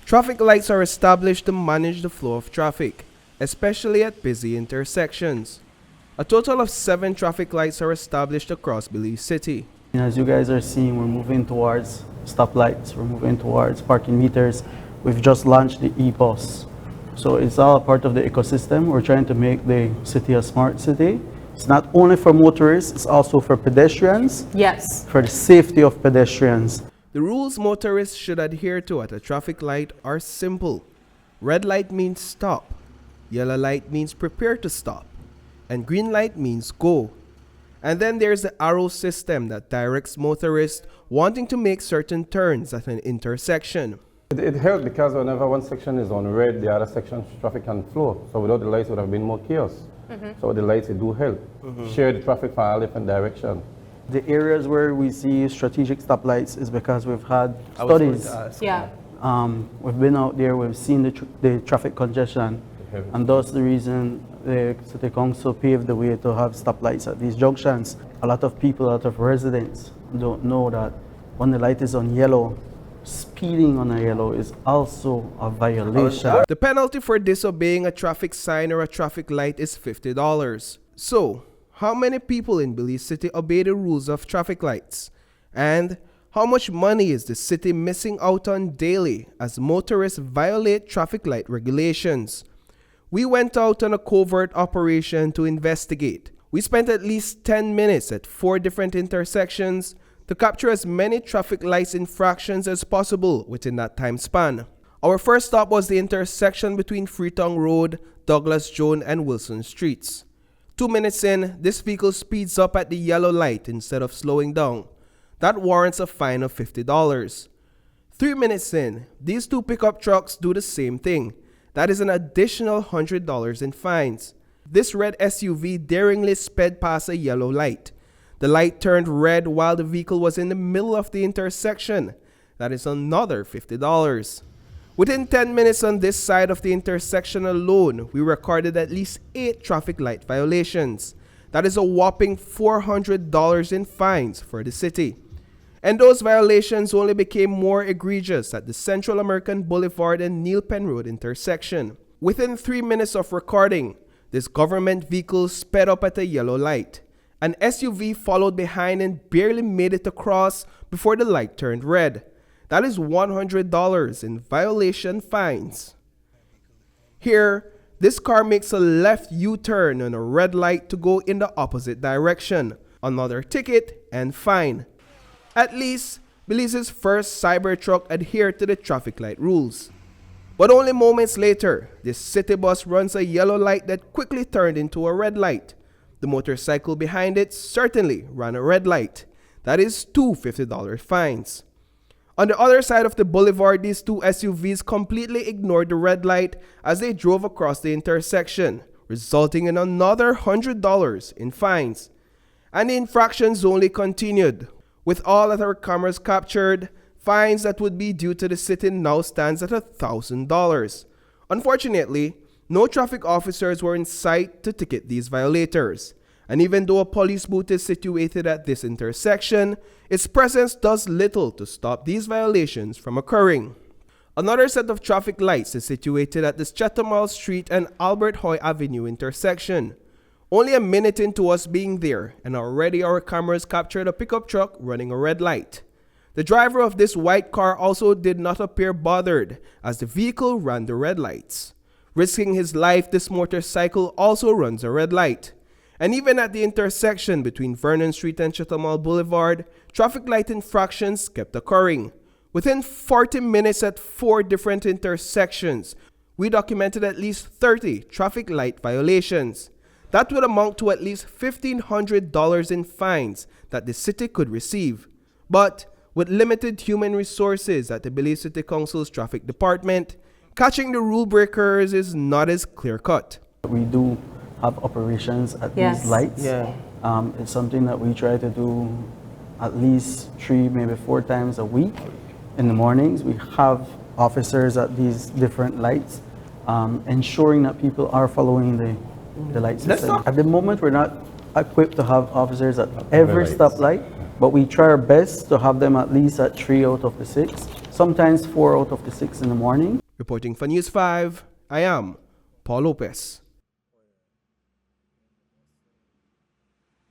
Traffic lights are established to manage the flow of traffic, especially at busy intersections. A total of 7 traffic lights are established across Belize City. As you guys are seeing, we're moving towards stoplights, we're moving towards parking meters. We've just launched the e-bus. So it's all part of the ecosystem. We're trying to make the city a smart city. It's not only for motorists, it's also for pedestrians. Yes. For the safety of pedestrians. The rules motorists should adhere to at a traffic light are simple. Red light means stop, yellow light means prepare to stop, and green light means go. And then there's the arrow system that directs motorists wanting to make certain turns at an intersection. It helped because whenever one section is on red, the other section's traffic can flow. So without the lights, it would have been more chaos. So the lights, do help. Share the traffic for all different directions. The areas where we see strategic stoplights is because we've had studies. Yeah. We've been out there, we've seen the traffic congestion, and that's the reason the City Council paved the way to have stoplights at these junctions. A lot of people, a lot of residents don't know that when the light is on yellow, speeding on a yellow is also a violation. The penalty for disobeying a traffic sign or a traffic light is $50. So, how many people in Belize City obey the rules of traffic lights? And how much money is the city missing out on daily as motorists violate traffic light regulations? We went out on a covert operation to investigate. We spent at least 10 minutes at 4 different intersections to capture as many traffic lights infractions as possible within that time span. Our first stop was the intersection between Freetown Road, Douglas Jones, and Wilson Streets. 2 minutes in, this vehicle speeds up at the yellow light instead of slowing down. That warrants a fine of $50. 3 minutes in, these 2 pickup trucks do the same thing. That is an additional $100 in fines. This red SUV daringly sped past a yellow light. The light turned red while the vehicle was in the middle of the intersection. That is another $50. Within 10 minutes on this side of the intersection alone, we recorded at least 8 traffic light violations. That is a whopping $400 in fines for the city. And those violations only became more egregious at the Central American Boulevard and Neil Penn Road intersection. Within 3 minutes of recording, this government vehicle sped up at a yellow light. An SUV followed behind and barely made it across before the light turned red. That is $100 in violation fines. Here, this car makes a left U-turn on a red light to go in the opposite direction. Another ticket and fine. At least, Belize's first Cybertruck adhered to the traffic light rules. But only moments later, this city bus runs a yellow light that quickly turned into a red light. The motorcycle behind it certainly ran a red light. That is 2 $50 fines. On the other side of the boulevard, these 2 SUVs completely ignored the red light as they drove across the intersection, resulting in another $100 in fines. And the infractions only continued. With all that our cameras captured, fines that would be due to the city now stands at $1,000. Unfortunately, no traffic officers were in sight to ticket these violators. And even though a police booth is situated at this intersection, its presence does little to stop these violations from occurring. Another set of traffic lights is situated at the Chatham Street and Albert Hoy Avenue intersection. Only a minute into us being there, and already our cameras captured a pickup truck running a red light. The driver of this white car also did not appear bothered as the vehicle ran the red lights. Risking his life, this motorcycle also runs a red light. And even at the intersection between Vernon Street and Chatham Boulevard, traffic light infractions kept occurring. Within 40 minutes at 4 different intersections, we documented at least 30 traffic light violations. That would amount to at least $1,500 in fines that the city could receive. But with limited human resources at the Belize City Council's traffic department, catching the rule breakers is not as clear-cut. We do have operations at these lights. It's something that we try to do at least 3, maybe 4 times a week. In the mornings, we have officers at these different lights, ensuring that people are following the light system. At the moment, we're not equipped to have officers at every stoplight, but we try our best to have them at least at 3 out of the 6. sometimes 4 out of the 6 in the morning. Reporting for News 5, I am Paul Lopez.